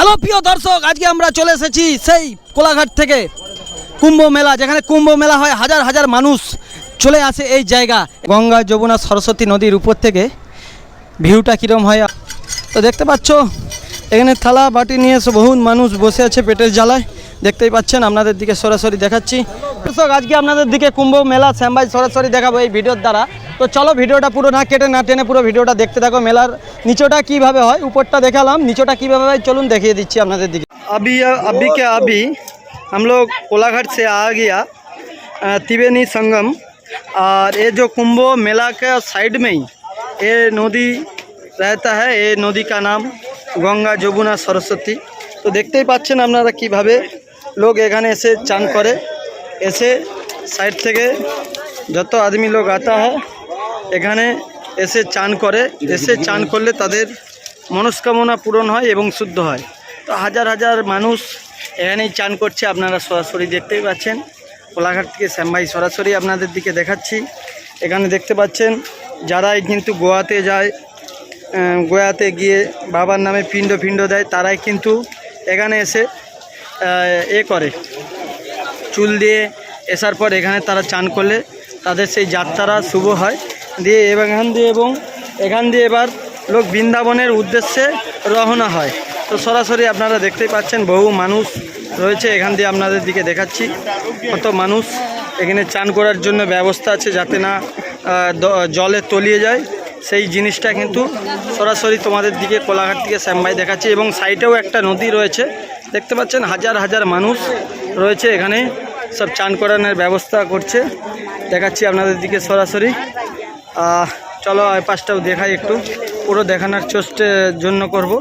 Hello প্রিয় দর্শক, আজকে আমরা চলে এসেছি সেই কোলাঘাট থেকে কুম্ভ মেলা, যেখানে কুম্ভ মেলা হয়। হাজার হাজার মানুষ চলে আসে এই জায়গা। গঙ্গা, যমুনা, সরস্বতী নদীর উপর থেকে ভিউটা কীরকম হয় তো দেখতে পাচ্ছ। এখানে থালা বাটি নিয়ে এসে বহু মানুষ বসে আছে পেটের জ্বালায়, দেখতেই পাচ্ছেন। আপনাদের দিকে সরাসরি দেখাচ্ছি। দর্শক, আজকে আপনাদের দিকে কুম্ভ মেলা শ্যামবাই সরাসরি দেখাবো এই ভিডিওর দ্বারা। তো চলো, ভিডিওটা পুরো না কেটে না টেনে পুরো ভিডিওটা দেখতে থাকো। মেলার নিচেটা কিভাবে হয়, উপরটা দেখালাম, নিচেটা কিভাবে হয় চলুন দেখিয়ে দিচ্ছি আপনাদের দিকে। अभी हम लोग कोलाघाट से आ गया त्रिवेणी संगम, और ये जो कुंभ मेला के साइड में ही ये नदी रहता है। ये नदी का नाम गंगा, যমুনা, सरस्वती। तो देखते ही पाচ্ছেন আপনারা কিভাবে लोग এখানে এসে চান করে। এসে সাইড থেকে যত আদমি লোক आता है এখানে এসে চান করে। এসে চান করলে তাদের মনস্কামনা পূরণ হয় এবং শুদ্ধ হয়। তো হাজার হাজার মানুষ এখানেই চান করছে, আপনারা সরাসরি দেখতেই পাচ্ছেন। কোলাঘাট থেকে শ্যামবাই সরাসরি আপনাদের দিকে দেখাচ্ছি। এখানে দেখতে পাচ্ছেন যারাই কিন্তু গোয়াতে যায়, গোয়াতে গিয়ে বাবার নামে পিণ্ড দেয়, তারাই কিন্তু এখানে এসে করে চুল দিয়ে আসার পর এখানে তারা চান করলে তাদের সেই যাত্রা শুভ হয়। দিয়ে এখান দিয়ে এবার লোক বৃন্দাবনের উদ্দেশ্যে রওনা হয়। তো সরাসরি আপনারা দেখতেই পাচ্ছেন বহু মানুষ রয়েছে। এখান দিয়ে আপনাদের দিকে দেখাচ্ছি কত মানুষ এখানে চান করার জন্য ব্যবস্থা আছে, যাতে না জলে তলিয়ে যায়। সেই জিনিসটা কিন্তু সরাসরি তোমাদের দিকে কোলাঘাট থেকে শ্যামবাই দেখাচ্ছি। এবং সাইডেও একটা নদী রয়েছে, দেখতে পাচ্ছেন। হাজার হাজার মানুষ রয়েছে এখানে, সব চান করানোর ব্যবস্থা করছে। দেখাচ্ছি আপনাদের দিকে সরাসরি। চলো পাশটাও দেখাই একটু, পুরো দেখানোর জন্য করব।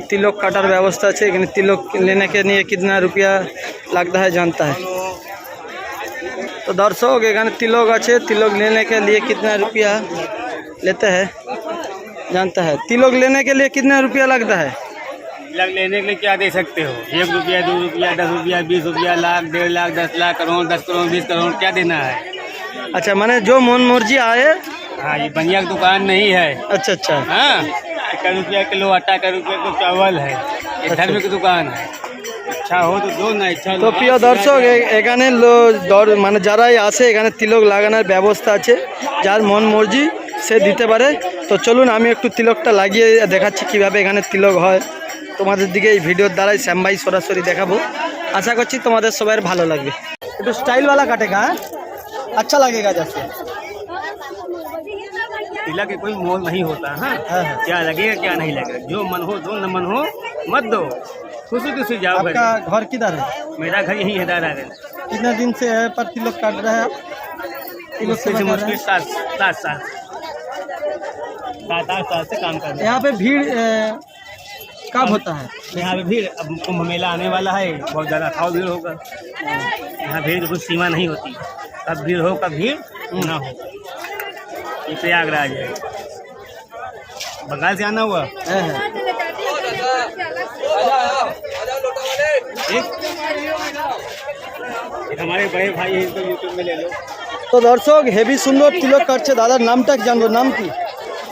तिलक काटार व्यवस्था है। एखाने तिलक लेने के लिए कितना रुपया लगता है जानता है? तो दर्शक, एखाने तिलक আছে, तिलक लेने के लिए कितना रुपया लेते हैं जानता है? तिलक लेने के लिए कितना रुपया लगता है? तिलक लेने के लिए क्या दे सकते हो? 1 रुपया, 2 रुपया, 10 रुपया, 20 रुपया, लाख, 1.5 लाख, 10 लाख, करोड़, 10 करोड़, 20 करोड़, क्या देना है? अच्छा, माने जो मन मर्जी आए। हाँ, ये बनिया की दुकान नहीं है। अच्छा अच्छा। हाँ, 1 रुपया किलो आटा, 1 रुपया किलो चावल है। ये धर्म की दुकान है। इच्छा हो तो दो, ना इच्छा तो प्रिय दर्शक, এখানে মানে যারাই আসে এখানে তিলক লাগানোর ব্যবস্থা আছে, যার মন মর্জি সে দিতে পারে। তো চলুন আমি একটু তিলকটা লাগিয়ে দেখাচ্ছি কিভাবে এখানে তিলক হয়। তোমাদের দিকে এই ভিডিওর দ্বারাই শ্যামবাই সরাসরি দেখাবো। আশা করছি তোমাদের সবার ভালো লাগবে। একটু স্টাইল वाला काटेगा, अच्छा लगेगा जैसे। तिलक के कोई मोल नहीं होता। हाँ, क्या लगेगा क्या नहीं लगेगा, जो मन हो दो, न मन हो मत दो। खुशी खुशी जाओ। आपका घर किधर है? मेरा घर यही है दादागंज। कितने दिन से है पर तिलक काट रहे हैं आप? मुश्किल से मुश्किल 7 साल 7-8 साल से काम कर रहे हैं। यहाँ पे भीड़ कब होता है? यहाँ पे भीड़, अब कुंभ मेला आने वाला है, बहुत ज़्यादा खाओ भीड़ होगा। यहाँ भीड़ की कुछ सीमा नहीं होती, कब भीड़ हो कब भीड़ ना हो। ये प्रयागराज है, बंगाल से आना हुआ है। एक हमारे बड़े भाई हैं, इनको यूट्यूब में ले लो। तो दर्शक, हेवी सुंदर तिलक काटছে। দাদার নামটা জানবো, নাম কি?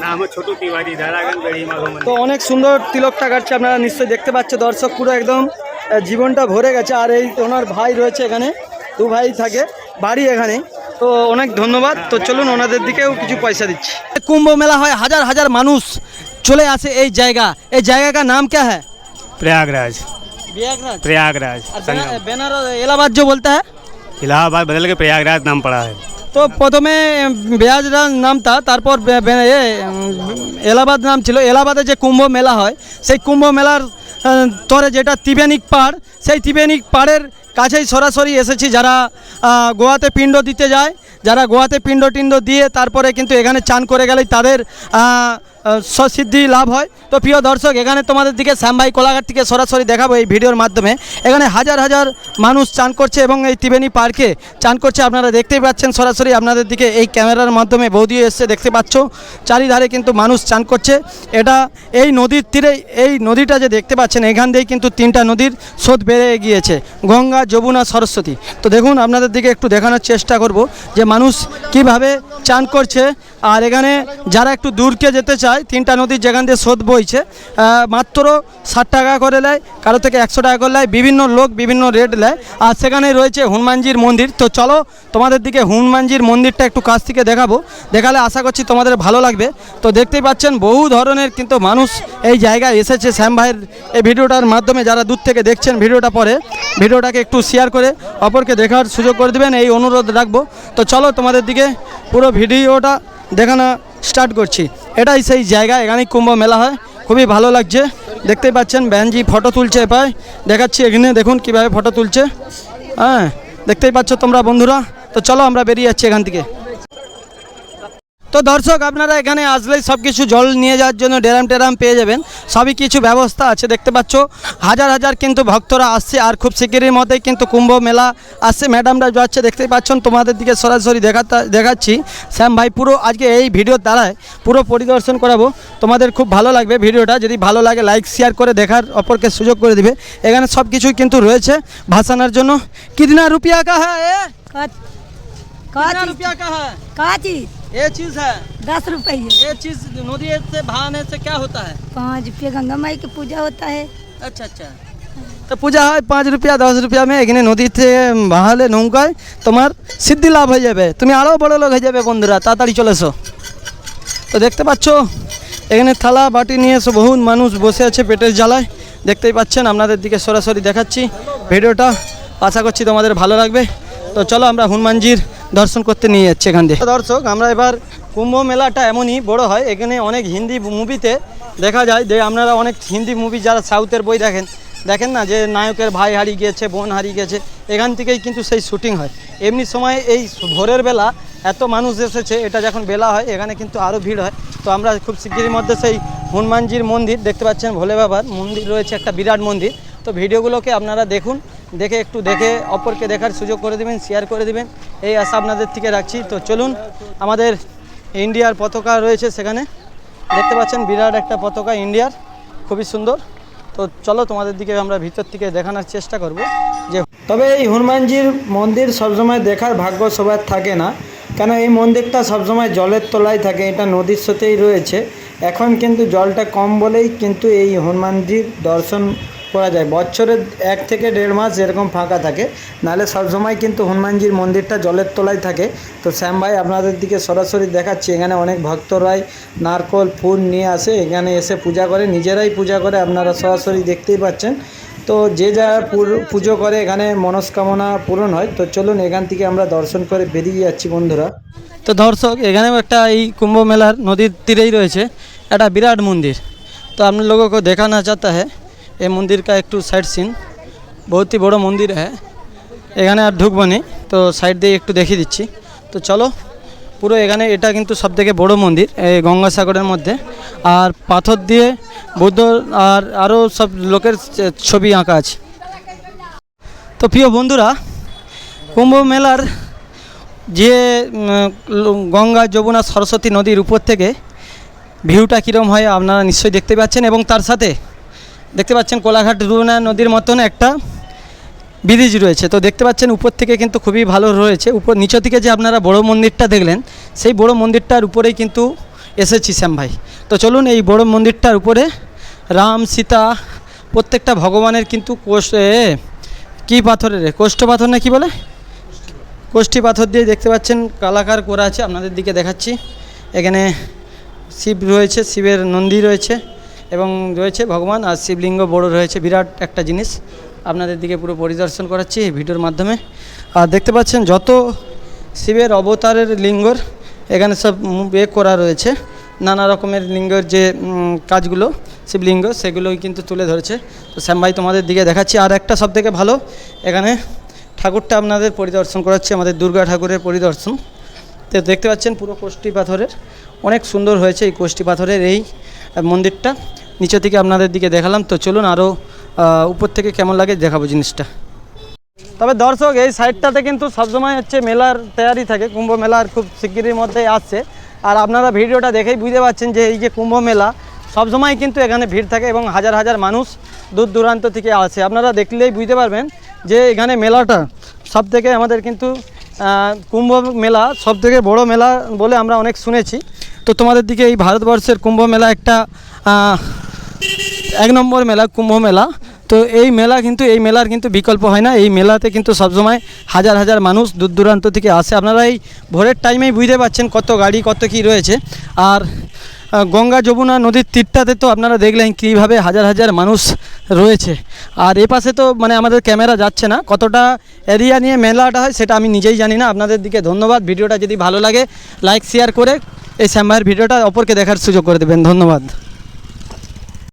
नाम है छोटू तिवारी, दादागंज बेड़ी माघो मंदिर। তো অনেক সুন্দর তিলকটা কাটছে, আপনারা নিশ্চয়ই দেখতে পাচ্ছেন দর্শক। পুরো একদম জীবনটা ভরে গেছে। আর এই ওনার ভাই রয়েছে এখানে, 2 ভাই থাকে, বাড়ি এখানে। তো অনেক ধন্যবাদ। তো চলুন ওনাদের দিকেও কিছু পয়সা দিচ্ছি। কুম্ভ মেলা হয়, হাজার হাজার মানুষ চলে আসে এই জায়গা। এই জায়গা का नाम क्या है? प्रयागराज। प्रयागराज বেনারস এলাহাবাদ जो बोलता है, इलाहाबाद बदल के प्रयागराज नाम पड़ा है। তো প্রথমে বেয়াজরাজ নামটা, তারপর এলাহাবাদ নাম ছিল। এলাহাবাদে যে কুম্ভ মেলা হয়, সেই কুম্ভ মেলার তরে যেটা ত্রিবেণী পাড়, সেই ত্রিবেণী পাড়ের কাছেই সরাসরি এসেছি। যারা গোয়াতে পিণ্ড দিতে যায়, যারা গোয়াতে পিণ্ড দিয়ে তারপরে কিন্তু এখানে চান করে গেলেই তাদের সিদ্ধি লাভ হয়। তো প্রিয় দর্শক, এখানে তোমাদের দিকে শ্যামবাই কোলাঘাট থেকে সরাসরি দেখাবো এই ভিডিওর মাধ্যমে। এখানে হাজার হাজার মানুষ চান করছে এবং এই ত্রিবেণী পার্কে চান করছে। আপনারা দেখতেই পাচ্ছেন সরাসরি আপনাদের দিকে এই ক্যামেরার মাধ্যমে বৌদি এসছে, দেখতে পাচ্ছ। চারিধারে কিন্তু মানুষ চান করছে। এটা এই নদীর তীরে, এই নদীটা যে দেখতে পাচ্ছেন এখান দিয়েই কিন্তু তিনটা নদীর স্রোত বেড়ে গিয়েছে, গঙ্গা, যমুনা, সরস্বতী। তো দেখুন আপনাদের দিকে একটু দেখানোর চেষ্টা করব যে মানুষ কিভাবে চান করছে। আর এখানে যারা একটু দূরকে যেতে চায়, তিনটা নদীর যেখান দিয়ে স্রোত বইছে, মাত্র 60 টাকা করে নেয়, কারো থেকে 100 টাকা করে নেয়, বিভিন্ন লোক বিভিন্ন রেট নেয়। আর সেখানে রয়েছে হনুমানজির মন্দির। তো চলো তোমাদের দিকে হনুমানজির মন্দিরটা একটু কাছ থেকে দেখাবো, দেখালে আশা করছি তোমাদের ভালো লাগবে। তো দেখতেই পাচ্ছেন বহু ধরনের কিন্তু মানুষ এই জায়গায় এসেছে শ্যাম ভাইয়ের এই ভিডিওটার মাধ্যমে। যারা দূর থেকে দেখছেন ভিডিওটা পরে, ভিডিওটাকে একটু শেয়ার করে অপরকে দেখার সুযোগ করে দেবেন, এই অনুরোধ রাখবো। তো চলো তোমাদের দিকে পুরো ভিডিওটা দেখানো স্টার্ট করছি। এটাই সেই জায়গা, এখানেই কুম্ভ মেলা হয়, খুবই ভালো লাগছে। দেখতেই পাচ্ছেন ব্যানজি ফটো তুলছে, পায় দেখাচ্ছি এখানে দেখুন কিভাবে ফটো তুলছে। হ্যাঁ, দেখতেই পাচ্ছ তোমরা বন্ধুরা। তো চলো আমরা বেরিয়ে যাচ্ছি এখান থেকে। তো দর্শক আপনারা এখানে আসলেই সব কিছু জল নিয়ে যাওয়ার জন্য ড্রাম টেরাম পেয়ে যাবেন, সবই কিছু ব্যবস্থা আছে। দেখতে পাচ্ছ হাজার হাজার কিন্তু ভক্তরা আসছে, আর খুব শিগগিরই মধ্যেই কিন্তু কুম্ভ মেলা আসছে। ম্যাডামরা যাচ্ছে, দেখতেই পাচ্ছেন তোমাদের দিকে সরাসরি দেখাচ্ছি। শ্যাম ভাই পুরো আজকে এই ভিডিওর দ্বারায় পুরো পরিদর্শন করাবো, তোমাদের খুব ভালো লাগবে ভিডিওটা। যদি ভালো লাগে লাইক শেয়ার করে দেখার অপরকে সুযোগ করে দিবে। এখানে সব কিছুই কিন্তু রয়েছে ভাসানোর জন্য। কিতনা রুপিয়া কা হ্যাঁ, कितना रुपया का है? का चीज? ये चीज है 10 रुपये। ये चीज नदी से बहाने से क्या होता है? 5 रुपये गंगा माई की पूजा होता है। अच्छा अच्छा, তো পূজা হয় 5 রুপিয়া 10 রুপিয়া মে। এখানে নদীতে বাহালে নৌকায় তোমার সিদ্ধি লাভ হয়ে যাবে, তুমি আরও বড় লোক হয়ে যাবে বন্ধুরা, তাড়াতাড়ি চলে এসো। তো দেখতে পাচ্ছ এখানে থালা বাটি নিয়ে এসে বহু মানুষ বসে আছে পেটের জ্বালায়। দেখতেই পাচ্ছেন, আপনাদের দিকে সরাসরি দেখাচ্ছি ভিডিওটা, আশা করছি তোমাদের ভালো লাগবে। তো চলো আমরা হনুমানজির দর্শন করতে নিয়ে যাচ্ছি এখান দিয়ে। দর্শক আমরা এবার কুম্ভ মেলাটা এমনই বড় হয়, এখানে অনেক হিন্দি মুভিতে দেখা যায় যে আপনারা অনেক হিন্দি মুভি যারা সাউথের বই দেখেন না, যে নায়কের ভাই হারিয়ে গিয়েছে, বোন হারিয়ে গেছে, এখান থেকেই কিন্তু সেই শুটিং হয়। এমনি সময় এই ভোরের বেলা এত মানুষ এসেছে, এটা যখন বেলা হয় এখানে কিন্তু আরও ভিড় হয়। তো আমরা খুব শিগগিরই মধ্যে সেই হনুমানজির মন্দির দেখতে পাচ্ছেন, ভোলে বাবার মন্দির রয়েছে, একটা বিরাট মন্দির। তো ভিডিওগুলোকে আপনারা দেখুন, দেখে একটু দেখে অপরকে দেখার সুযোগ করে দেবেন, শেয়ার করে দেবেন, এই আশা আপনাদের থেকে রাখছি। তো চলুন, আমাদের ইন্ডিয়ার পতাকা রয়েছে সেখানে, দেখতে পাচ্ছেন বিরাট একটা পতাকা ইন্ডিয়ার, খুবই সুন্দর। তো চলো তোমাদের দিকে আমরা ভিতর থেকে দেখানোর চেষ্টা করব যে। তবে এই হনুমানজির মন্দির সবসময় দেখার ভাগ্য সবার থাকে না, কেন এই মন্দিরটা সবসময় জলের তলায় থাকে, এটা নদীর সাথেই রয়েছে। এখন কিন্তু জলটা কম বলেই কিন্তু এই হনুমানজির দর্শন করা যায়। বছরের 1 থেকে 1.5 মাস এরকম ফাঁকা থাকে, নাহলে সবসময় কিন্তু হনুমানজির মন্দিরটা জলের তলায় থাকে। তো শ্যাম ভাই আপনাদের দিকে সরাসরি দেখাচ্ছি, এখানে অনেক ভক্তরাই নারকল ফুল নিয়ে আসে, এখানে এসে পূজা করে, নিজেরাই পূজা করে, আপনারা সরাসরি দেখতেই পাচ্ছেন। তো যে যা পুজো করে এখানে মনস্কামনা পূরণ হয়। তো চলুন এখান থেকে আমরা দর্শন করে বেরিয়ে যাচ্ছি বন্ধুরা। তো দর্শক এখানেও একটা এই কুম্ভ মেলার নদীর তীরেই রয়েছে একটা বিরাট মন্দির। तो आप लोगों को दिखाना चाहता है ये मंदिर का एक टू साइड सीन, बहुत ही बड़ा मंदिर है। এখানে আর ঢুকবো নি, তো সাইড দিয়ে একটু দেখিয়ে দিচ্ছি। তো চলো পুরো এখানে এটা কিন্তু সবথেকে বড় মন্দির এই গঙ্গাসাগরের মধ্যে, আর পাথর দিয়ে বুদ্ধ আর আরও সব লোকের ছবি আঁকা আছে। তো প্রিয় বন্ধুরা, কুম্ভ মেলার যে গঙ্গা যমুনা সরস্বতী নদীর উপর থেকে ভিউটা কীরকম হয় আপনারা নিশ্চয়ই দেখতে পাচ্ছেন, এবং তার সাথে দেখতে পাচ্ছেন কোলাঘাট রুনা নদীর মতন একটা ব্রিজ রয়েছে। তো দেখতে পাচ্ছেন উপর থেকে কিন্তু খুবই ভালো রয়েছে। উপর নিচে থেকে যে আপনারা বড় মন্দিরটা দেখলেন, সেই বড় মন্দিরটার উপরেই কিন্তু এসেছি শ্যাম ভাই। তো চলুন এই বড় মন্দিরটার উপরে রাম সীতা প্রত্যেকটা ভগবানের কিন্তু কী পাথরের কোষ্ঠ পাথর না কি বলে, কোষ্ঠী পাথর দিয়ে দেখতে পাচ্ছেন কালাকার করা আছে। আপনাদের দিকে দেখাচ্ছি, এখানে শিব রয়েছে, শিবের নন্দী রয়েছে এবং রয়েছে ভগবান, আর শিবলিঙ্গ বড় রয়েছে, বিরাট একটা জিনিস। আপনাদের দিকে পুরো পরিদর্শন করাচ্ছি এই ভিডিওর মাধ্যমে। আর দেখতে পাচ্ছেন যত শিবের অবতারের লিঙ্গর এখানে সব করা রয়েছে, নানা রকমের লিঙ্গের যে কাজগুলো শিবলিঙ্গ সেগুলোই কিন্তু তুলে ধরেছে। তো শ্যাম ভাই তোমাদের দিকে দেখাচ্ছি। আর একটা সব থেকে ভালো, এখানে ঠাকুরটা আপনাদের পরিদর্শন করাচ্ছি, আমাদের দুর্গা ঠাকুরের পরিদর্শন। তো দেখতে পাচ্ছেন পুরো কোষ্ঠী পাথরের, অনেক সুন্দর হয়েছে এই কোষ্ঠী পাথরের এই মন্দিরটা। নিচে থেকে আপনাদের দিকে দেখালাম। তো চলুন আরও উপর থেকে কেমন লাগে দেখাবো জিনিসটা। তবে দর্শক এই সাইডটাতে কিন্তু সবসময় হচ্ছে মেলার তৈরি থাকে, কুম্ভ মেলার খুব শিগগিরির মধ্যেই আসছে। আর আপনারা ভিডিওটা দেখেই বুঝতে পারছেন যে এই যে কুম্ভ মেলা সবসময় কিন্তু এখানে ভিড় থাকে এবং হাজার হাজার মানুষ দূর দূরান্ত থেকে আসে। আপনারা দেখলেই বুঝতে পারবেন যে এখানে মেলাটা সবথেকে আমাদের কিন্তু কুম্ভ মেলা সবথেকে বড় মেলা বলে আমরা অনেক শুনেছি। তো তোমাদের দিকে এই ভারতবর্ষের কুম্ভ মেলা একটা 1 নম্বর মেলা কুম্ভ মেলা। তো এই মেলা কিন্তু এই মেলার কিন্তু বিকল্প হয় না। এই মেলাতে কিন্তু সবসময় হাজার হাজার মানুষ দূর দূরান্ত থেকে আসে। আপনারা এই ভোরের টাইমেই বুঝতে পারছেন কত গাড়ি কত কি রয়েছে। আর গঙ্গা যমুনা নদীর তীরটাতে তো আপনারা দেখলেন কীভাবে হাজার হাজার মানুষ রয়েছে। আর এ পাশে তো মানে আমাদের ক্যামেরা যাচ্ছে না, কতটা এরিয়া নিয়ে মেলাটা হয় সেটা আমি নিজেই জানি না। আপনাদের দিকে ধন্যবাদ। ভিডিওটা যদি ভালো লাগে লাইক শেয়ার করে এই শ্যাম ভাইয়ের ভিডিওটা অপরকে দেখার সুযোগ করে দেবেন। ধন্যবাদ।